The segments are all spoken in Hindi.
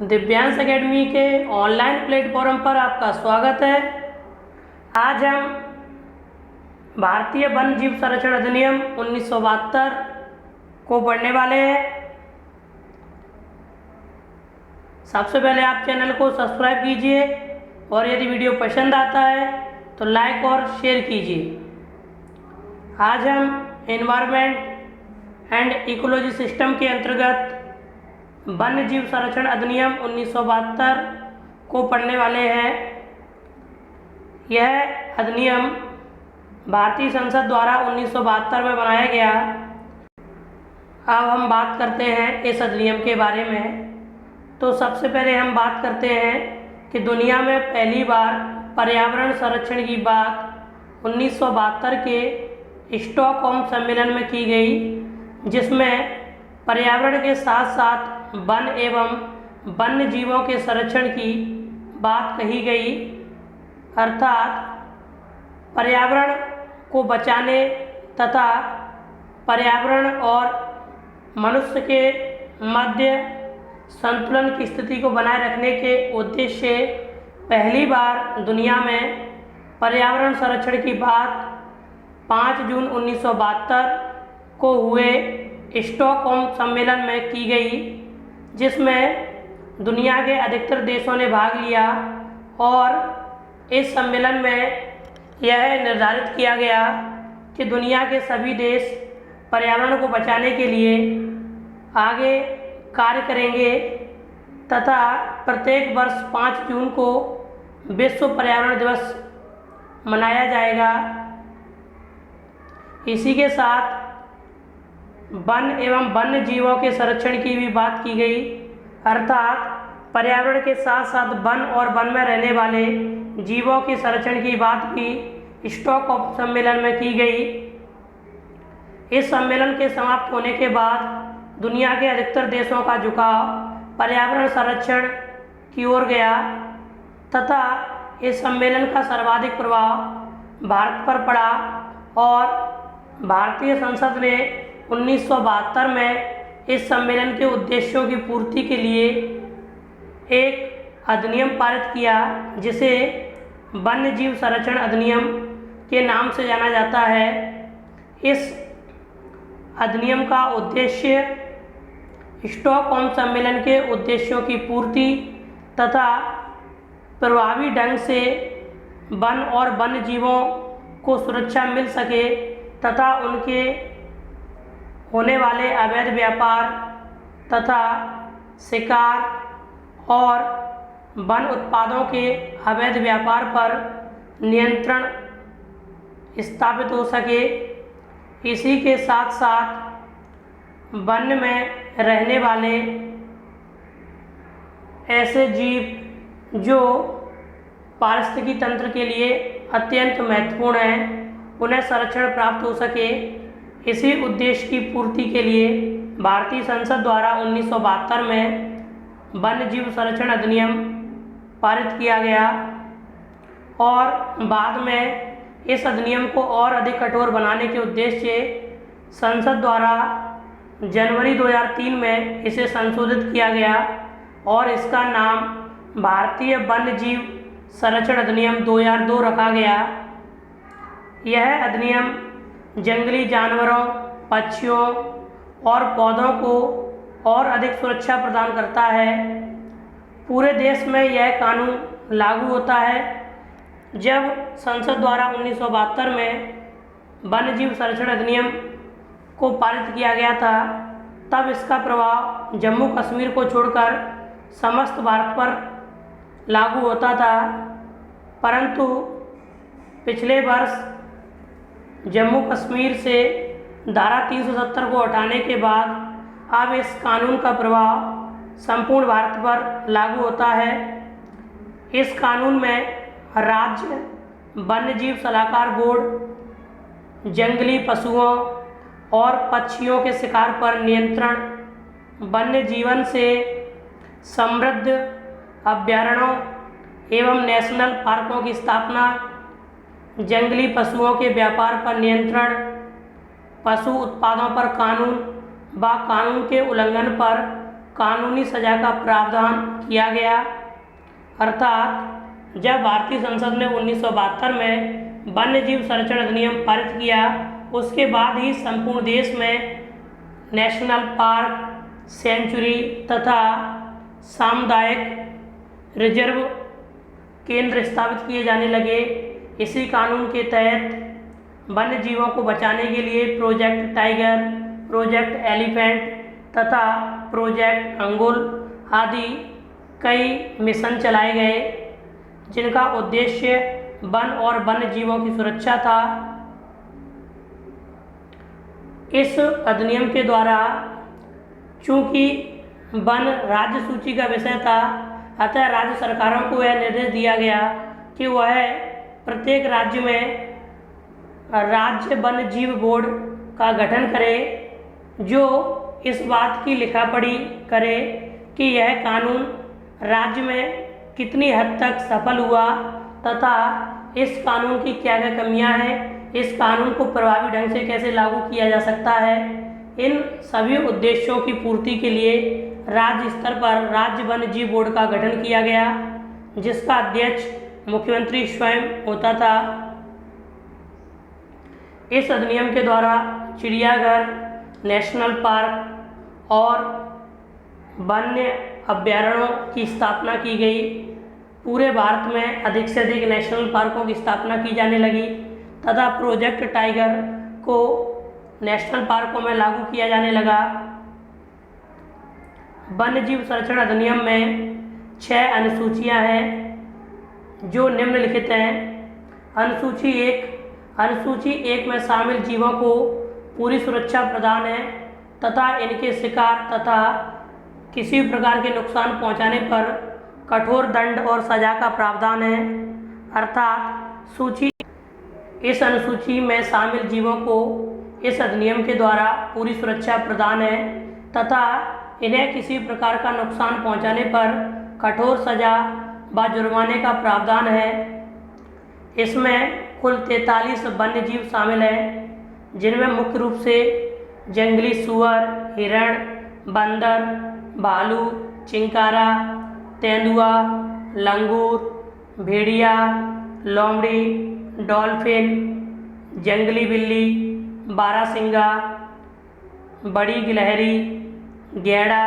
दिव्यांश एकेडमी के ऑनलाइन प्लेटफॉर्म पर आपका स्वागत है। आज हम भारतीय वन्य जीव संरक्षण अधिनियम 1972 को पढ़ने वाले हैं। सबसे पहले आप चैनल को सब्सक्राइब कीजिए और यदि वीडियो पसंद आता है तो लाइक और शेयर कीजिए। आज हम एनवायरनमेंट एंड इकोलॉजी सिस्टम के अंतर्गत वन्य जीव संरक्षण अधिनियम 1972 को पढ़ने वाले हैं। यह अधिनियम भारतीय संसद द्वारा 1972 में बनाया गया। अब हम बात करते हैं इस अधिनियम के बारे में। तो सबसे पहले हम बात करते हैं कि दुनिया में पहली बार पर्यावरण संरक्षण की बात 1972 के स्टॉकहोम सम्मेलन में की गई, जिसमें पर्यावरण के साथ साथ वन एवं वन्य जीवों के संरक्षण की बात कही गई। अर्थात पर्यावरण को बचाने तथा पर्यावरण और मनुष्य के मध्य संतुलन की स्थिति को बनाए रखने के उद्देश्य से पहली बार दुनिया में पर्यावरण संरक्षण की बात 5 जून 1972 को हुए स्टॉकहोम सम्मेलन में की गई, जिसमें दुनिया के अधिकतर देशों ने भाग लिया और इस सम्मेलन में यह निर्धारित किया गया कि दुनिया के सभी देश पर्यावरण को बचाने के लिए आगे कार्य करेंगे तथा प्रत्येक वर्ष 5 जून को विश्व पर्यावरण दिवस मनाया जाएगा। इसी के साथ वन एवं वन्य जीवों के संरक्षण की भी बात की गई। अर्थात पर्यावरण के साथ साथ वन और वन में रहने वाले जीवों के संरक्षण की बात भी स्टॉकहोम सम्मेलन में की गई। इस सम्मेलन के समाप्त होने के बाद दुनिया के अधिकतर देशों का झुकाव पर्यावरण संरक्षण की ओर गया तथा इस सम्मेलन का सर्वाधिक प्रभाव भारत पर पड़ा और भारतीय संसद ने 1972 में इस सम्मेलन के उद्देश्यों की पूर्ति के लिए एक अधिनियम पारित किया, जिसे वन्य जीव संरक्षण अधिनियम के नाम से जाना जाता है। इस अधिनियम का उद्देश्य स्टॉकहोम सम्मेलन के उद्देश्यों की पूर्ति तथा प्रभावी ढंग से वन और वन्य जीवों को सुरक्षा मिल सके तथा उनके होने वाले अवैध व्यापार तथा शिकार और वन उत्पादों के अवैध व्यापार पर नियंत्रण स्थापित हो सके। इसी के साथ साथ वन में रहने वाले ऐसे जीव जो पारिस्थितिकी तंत्र के लिए अत्यंत महत्वपूर्ण हैं, उन्हें संरक्षण प्राप्त हो सके। इसी उद्देश्य की पूर्ति के लिए भारतीय संसद द्वारा 1972 में वन्य जीव संरक्षण अधिनियम पारित किया गया और बाद में इस अधिनियम को और अधिक कठोर बनाने के उद्देश्य से संसद द्वारा जनवरी 2003 में इसे संशोधित किया गया और इसका नाम भारतीय वन्य जीव संरक्षण अधिनियम 2002 रखा गया। यह अधिनियम जंगली जानवरों, पक्षियों और पौधों को और अधिक सुरक्षा प्रदान करता है। पूरे देश में यह कानून लागू होता है। जब संसद द्वारा 1972 में वन्य जीव संरक्षण अधिनियम को पारित किया गया था, तब इसका प्रभाव जम्मू कश्मीर को छोड़कर समस्त भारत पर लागू होता था, परंतु पिछले वर्ष जम्मू कश्मीर से धारा 370 को हटाने के बाद अब इस कानून का प्रभाव संपूर्ण भारत पर लागू होता है। इस कानून में राज्य वन्य जीव सलाहकार बोर्ड जंगली पशुओं और पक्षियों के शिकार पर नियंत्रण, वन्य जीवन से समृद्ध अभयारण्यों एवं नेशनल पार्कों की स्थापना, जंगली पशुओं के व्यापार पर नियंत्रण, पशु उत्पादों पर कानून व कानून के उल्लंघन पर कानूनी सजा का प्रावधान किया गया। अर्थात जब भारतीय संसद ने 1972 में वन्य जीव संरक्षण अधिनियम पारित किया, उसके बाद ही संपूर्ण देश में नेशनल पार्क, सेंचुरी तथा सामुदायिक रिजर्व केंद्र स्थापित किए जाने लगे। इसी कानून के तहत वन्य जीवों को बचाने के लिए प्रोजेक्ट टाइगर, प्रोजेक्ट एलिफेंट तथा प्रोजेक्ट अंगुल आदि कई मिशन चलाए गए, जिनका उद्देश्य वन और वन्य जीवों की सुरक्षा था। इस अधिनियम के द्वारा चूंकि वन राज्य सूची का विषय था, अतः राज्य सरकारों को यह निर्देश दिया गया कि वह प्रत्येक राज्य में राज्य वन्य जीव बोर्ड का गठन करे, जो इस बात की लिखा पढ़ी करे कि यह कानून राज्य में कितनी हद तक सफल हुआ तथा इस कानून की क्या क्या कमियां हैं, इस कानून को प्रभावी ढंग से कैसे लागू किया जा सकता है। इन सभी उद्देश्यों की पूर्ति के लिए राज्य स्तर पर राज्य वन्य जीव बोर्ड का गठन किया गया, जिसका अध्यक्ष मुख्यमंत्री स्वयं होता था। इस अधिनियम के द्वारा चिड़ियाघर, नेशनल पार्क और वन्य अभ्यारण्यों की स्थापना की गई। पूरे भारत में अधिक से अधिक नेशनल पार्कों की स्थापना की जाने लगी तथा प्रोजेक्ट टाइगर को नेशनल पार्कों में लागू किया जाने लगा। वन्य जीव संरक्षण अधिनियम में 6 अनुसूचियां हैं जो निम्नलिखित हैं। अनुसूची 1 में शामिल जीवों को पूरी सुरक्षा प्रदान है तथा इनके शिकार तथा किसी भी प्रकार के नुकसान पहुंचाने पर कठोर दंड और सजा का प्रावधान है। अर्थात इस अनुसूची में शामिल जीवों को इस अधिनियम के द्वारा पूरी सुरक्षा प्रदान है तथा इन्हें किसी प्रकार का नुकसान पहुंचाने पर कठोर सजा व जुर्माने का प्रावधान है। इसमें कुल 43 वन्य जीव शामिल हैं, जिनमें मुख्य रूप से जंगली सुअर, हिरण, बंदर, भालू, चिंकारा, तेंदुआ, लंगूर, भेड़िया, लोमड़ी, डॉल्फिन, जंगली बिल्ली, बारहसिंगा, बड़ी गिलहरी, गैंडा,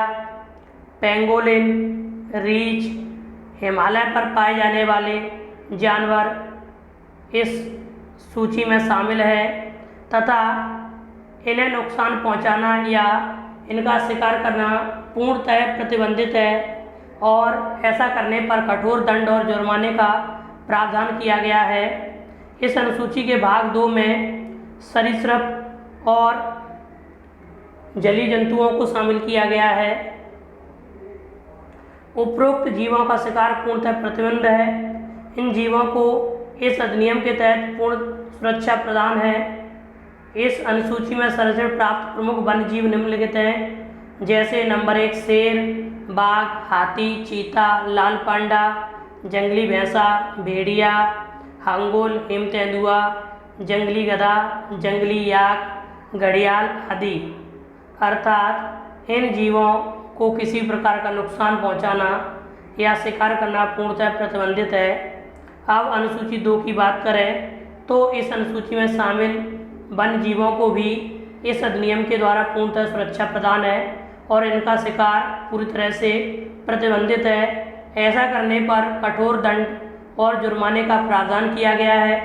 पेंगोलिन, रीछ, हिमालय पर पाए जाने वाले जानवर इस सूची में शामिल है तथा इन्हें नुकसान पहुंचाना या इनका शिकार करना पूर्णतः प्रतिबंधित है और ऐसा करने पर कठोर दंड और जुर्माने का प्रावधान किया गया है। इस अनुसूची के भाग 2 में सरीसृप और जलीय जंतुओं को शामिल किया गया है। उपरोक्त जीवों का शिकार पूर्णतः प्रतिबंध है। इन जीवों को इस अधिनियम के तहत पूर्ण सुरक्षा प्रदान है। इस अनुसूची में संरक्षण प्राप्त प्रमुख वन्य जीव निम्नलिखित हैं, जैसे नंबर 1 शेर, बाघ, हाथी, चीता, लाल पांडा, जंगली भैंसा, भेड़िया, हंगोल, हिम तेंदुआ, जंगली गधा, जंगली याक, घड़ियाल आदि। अर्थात इन जीवों को किसी प्रकार का नुकसान पहुंचाना या शिकार करना पूर्णतः प्रतिबंधित है। अब अनुसूची 2 की बात करें तो इस अनुसूची में शामिल वन्य जीवों को भी इस अधिनियम के द्वारा पूर्णतः सुरक्षा प्रदान है और इनका शिकार पूरी तरह से प्रतिबंधित है। ऐसा करने पर कठोर दंड और जुर्माने का प्रावधान किया गया है।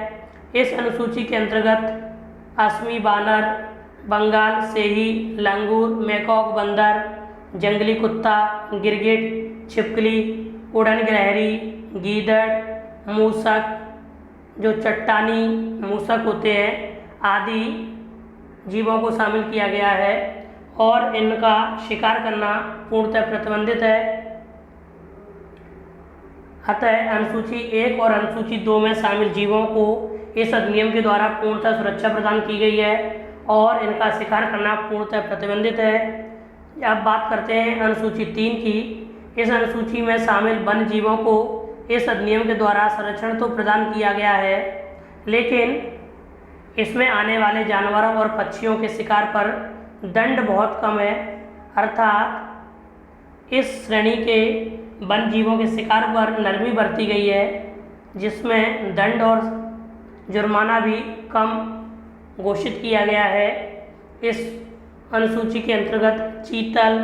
इस अनुसूची के अंतर्गत असमी बानर, बंगाल सेही, लंगूर, मैकॉक बंदर, जंगली कुत्ता, गिरगिट, छिपकली, उड़न गिलहरी, गीदड़, मूसक, जो चट्टानी मूसक होते हैं आदि जीवों को शामिल किया गया है और इनका शिकार करना पूर्णतः प्रतिबंधित है। अतः अनुसूची 1 और अनुसूची 2 में शामिल जीवों को इस अधिनियम के द्वारा पूर्णतः सुरक्षा प्रदान की गई है और इनका शिकार करना पूर्णतः प्रतिबंधित है। अब बात करते हैं अनुसूची 3 की। इस अनुसूची में शामिल वन्य जीवों को इस अधिनियम के द्वारा संरक्षण तो प्रदान किया गया है, लेकिन इसमें आने वाले जानवरों और पक्षियों के शिकार पर दंड बहुत कम है। अर्थात इस श्रेणी के वन जीवों के शिकार पर नरमी बरती गई है, जिसमें दंड और जुर्माना भी कम घोषित किया गया है। इस अनुसूची के अंतर्गत चीतल,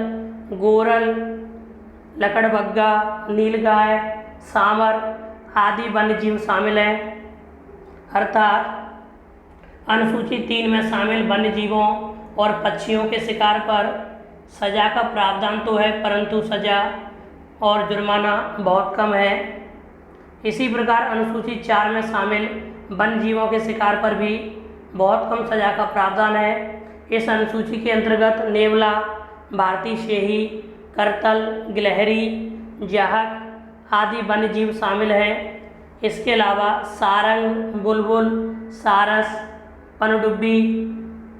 गोरल, लकड़बग्गा, नीलगाय, सांवर आदि वन्य जीव शामिल हैं। अर्थात अनुसूची 3 में शामिल वन्य जीवों और पक्षियों के शिकार पर सजा का प्रावधान तो है, परंतु सजा और जुर्माना बहुत कम है। इसी प्रकार अनुसूची 4 में शामिल वन्य जीवों के शिकार पर भी बहुत कम सजा का प्रावधान है। इस अनुसूची के अंतर्गत नेवला, भारतीय शेही, करतल, गिलहरी, जाहक आदि वन्य जीव शामिल हैं। इसके अलावा सारंग, बुलबुल, सारस, पनडुब्बी,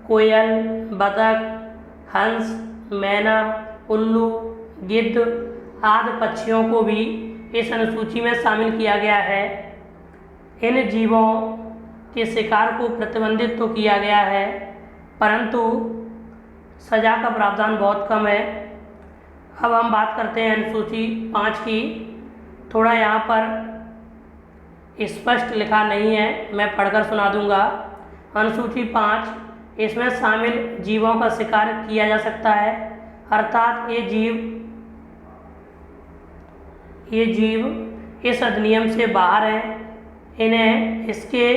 कोयल, बतख, हंस, मैना, उल्लू, गिद्ध आदि पक्षियों को भी इस अनुसूची में शामिल किया गया है। इन जीवों के शिकार को प्रतिबंधित तो किया गया है, परंतु सजा का प्रावधान बहुत कम है। अब हम बात करते हैं अनुसूची 5 की। थोड़ा यहाँ पर स्पष्ट लिखा नहीं है, मैं पढ़कर सुना दूंगा। अनुसूची 5, इसमें शामिल जीवों का शिकार किया जा सकता है, अर्थात ये जीव इस अधिनियम से बाहर हैं, इन्हें इसके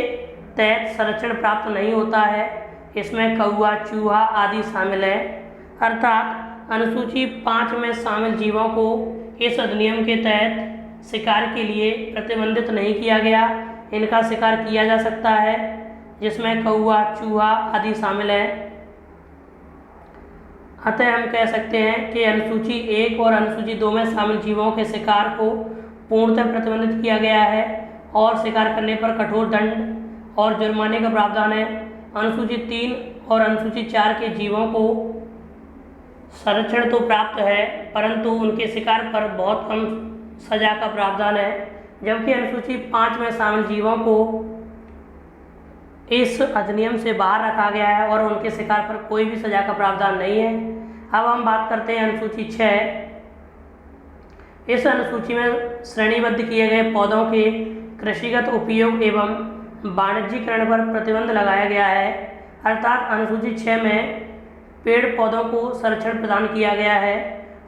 तहत संरक्षण प्राप्त नहीं होता है। इसमें कौआ, चूहा आदि शामिल है। अर्थात अनुसूची 5 में शामिल जीवों को इस अधिनियम के तहत शिकार के लिए प्रतिबंधित नहीं किया गया, इनका शिकार किया जा सकता है, जिसमें कौआ, चूहा आदि शामिल है। अतः हम कह सकते हैं कि अनुसूची 1 और अनुसूची 2 में शामिल जीवों के शिकार को पूर्णतः प्रतिबंधित किया गया है और शिकार करने पर कठोर दंड और जुर्माने का प्रावधान है। अनुसूची 3 और अनुसूची 4 के जीवों को संरक्षण तो प्राप्त है, परंतु उनके शिकार पर बहुत कम सजा का प्रावधान है, जबकि अनुसूची 5 में शामिल जीवों को इस अधिनियम से बाहर रखा गया है और उनके शिकार पर कोई भी सजा का प्रावधान नहीं है। अब हम बात करते हैं अनुसूची 6। इस अनुसूची में श्रेणीबद्ध किए गए पौधों के कृषिगत उपयोग एवं वाणिज्यीकरण पर प्रतिबंध लगाया गया है। अर्थात अनुसूची 6 में पेड़ पौधों को संरक्षण प्रदान किया गया है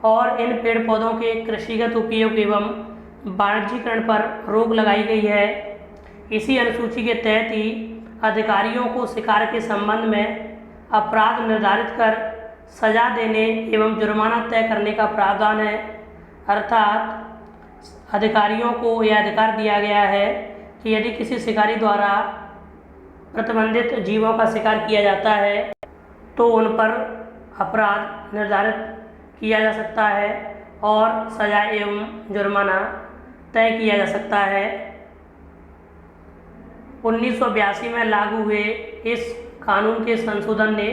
और इन पेड़ पौधों के कृषिगत उपयोग एवं वाणिज्यीकरण पर रोक लगाई गई है। इसी अनुसूची के तहत ही अधिकारियों को शिकार के संबंध में अपराध निर्धारित कर सजा देने एवं जुर्माना तय करने का प्रावधान है। अर्थात अधिकारियों को यह अधिकार दिया गया है कि यदि किसी शिकारी द्वारा प्रतिबंधित जीवों का शिकार किया जाता है तो उन पर अपराध निर्धारित किया जा सकता है और सजा एवं जुर्माना तय किया जा सकता है। 1982 में लागू हुए इस कानून के संशोधन ने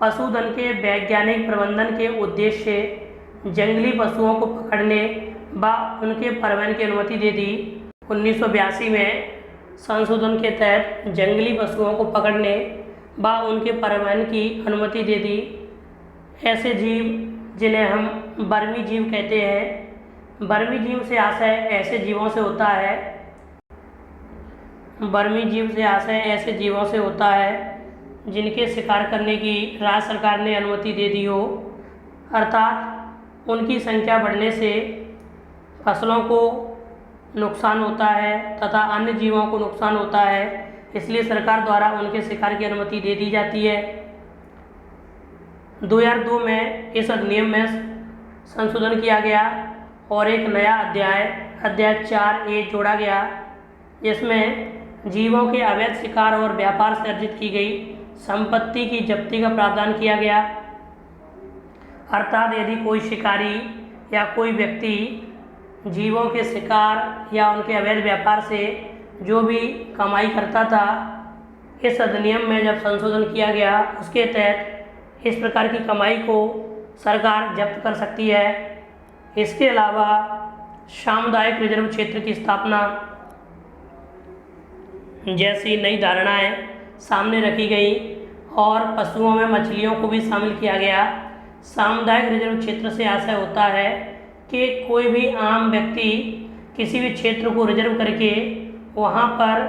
पशुधन के वैज्ञानिक प्रबंधन के उद्देश्य से जंगली पशुओं को पकड़ने व उनके परिवहन की अनुमति दे दी। 1982 में संशोधन के तहत जंगली पशुओं को पकड़ने व उनके परिवहन की अनुमति दे दी। ऐसे जीव जिन्हें हम वर्मी जीव कहते हैं, वर्मी जीव से आशय ऐसे जीवों से होता है, वर्मी जीव से आशय ऐसे जीवों से होता है जिनके शिकार करने की राज्य सरकार ने अनुमति दे दी हो। अर्थात उनकी संख्या बढ़ने से फसलों को नुकसान होता है तथा अन्य जीवों को नुकसान होता है, इसलिए सरकार द्वारा उनके शिकार की अनुमति दे दी जाती है। 2002 में इस अधिनियम में संशोधन किया गया और एक नया अध्याय 4A जोड़ा गया, जिसमें जीवों के अवैध शिकार और व्यापार से अर्जित की गई संपत्ति की जब्ती का प्रावधान किया गया। अर्थात यदि कोई शिकारी या कोई व्यक्ति जीवों के शिकार या उनके अवैध व्यापार से जो भी कमाई करता था, इस अधिनियम में जब संशोधन किया गया उसके तहत इस प्रकार की कमाई को सरकार जब्त कर सकती है। इसके अलावा सामुदायिक रिजर्व क्षेत्र की स्थापना जैसी नई धारणाएं सामने रखी गई और पशुओं में मछलियों को भी शामिल किया गया। सामुदायिक रिजर्व क्षेत्र से आशय होता है कि कोई भी आम व्यक्ति किसी भी क्षेत्र को रिजर्व करके वहाँ पर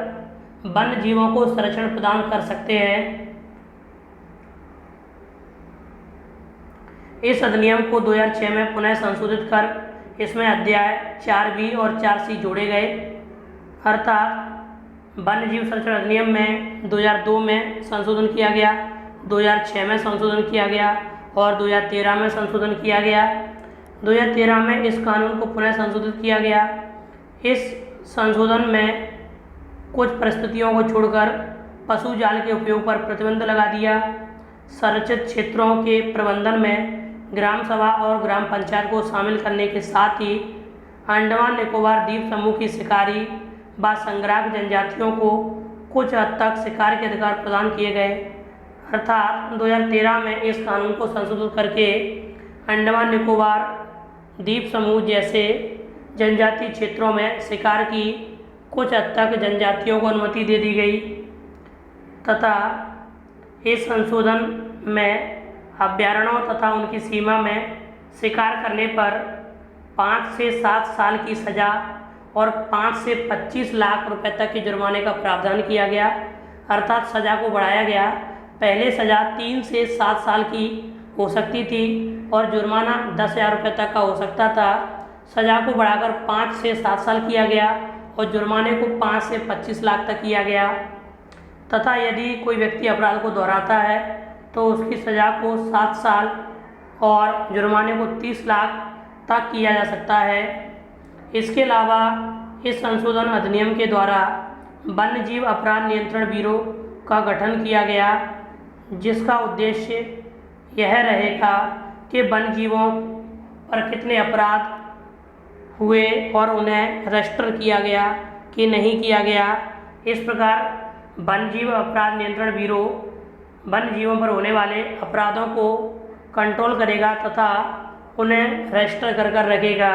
वन्य जीवों को संरक्षण प्रदान कर सकते हैं। इस अधिनियम को 2006 में पुनः संशोधित कर इसमें अध्याय 4B और 4C जोड़े गए, अर्थात वन्य जीव संरक्षण अधिनियम में 2002 में संशोधन किया गया, 2006 में संशोधन किया गया और 2013 में संशोधन किया गया। 2013 में इस कानून को पुनः संशोधित किया गया। इस संशोधन में कुछ परिस्थितियों को छोड़कर पशु जाल के उपयोग पर प्रतिबंध लगा दिया। संरक्षित क्षेत्रों के प्रबंधन में ग्राम सभा और ग्राम पंचायत को शामिल करने के साथ ही अंडमान निकोबार द्वीप समूह की शिकारी व संग्राहक जनजातियों को कुछ हद तक शिकार के अधिकार प्रदान किए गए, अर्थात 2013 में इस कानून को संशोधित करके अंडमान निकोबार द्वीप समूह जैसे जनजातीय क्षेत्रों में शिकार की कुछ हद तक जनजातियों को अनुमति दे दी गई तथा इस संशोधन में अभयारण्यों तथा उनकी सीमा में शिकार करने पर 5 से 7 साल की सज़ा और 5 से 25 लाख रुपए तक के जुर्माने का प्रावधान किया गया, अर्थात सज़ा को बढ़ाया गया। पहले सज़ा 3 से 7 साल की हो सकती थी और जुर्माना 10,000 रुपये तक का हो सकता था। सज़ा को बढ़ाकर 5 से 7 साल किया गया और जुर्माने को 5 से 25 लाख तक किया गया तथा यदि कोई व्यक्ति अपराध को दोहराता है तो उसकी सज़ा को 7 साल और जुर्माने को 30 लाख तक किया जा सकता है। इसके अलावा इस संशोधन अधिनियम के द्वारा वन्य जीव अपराध नियंत्रण ब्यूरो का गठन किया गया, जिसका उद्देश्य यह रहेगा कि वन्य जीवों पर कितने अपराध हुए और उन्हें रजिस्टर किया गया कि नहीं किया गया। इस प्रकार वन्य जीव अपराध नियंत्रण ब्यूरो वन्य जीवों पर होने वाले अपराधों को कंट्रोल करेगा तथा उन्हें रजिस्टर कर रखेगा।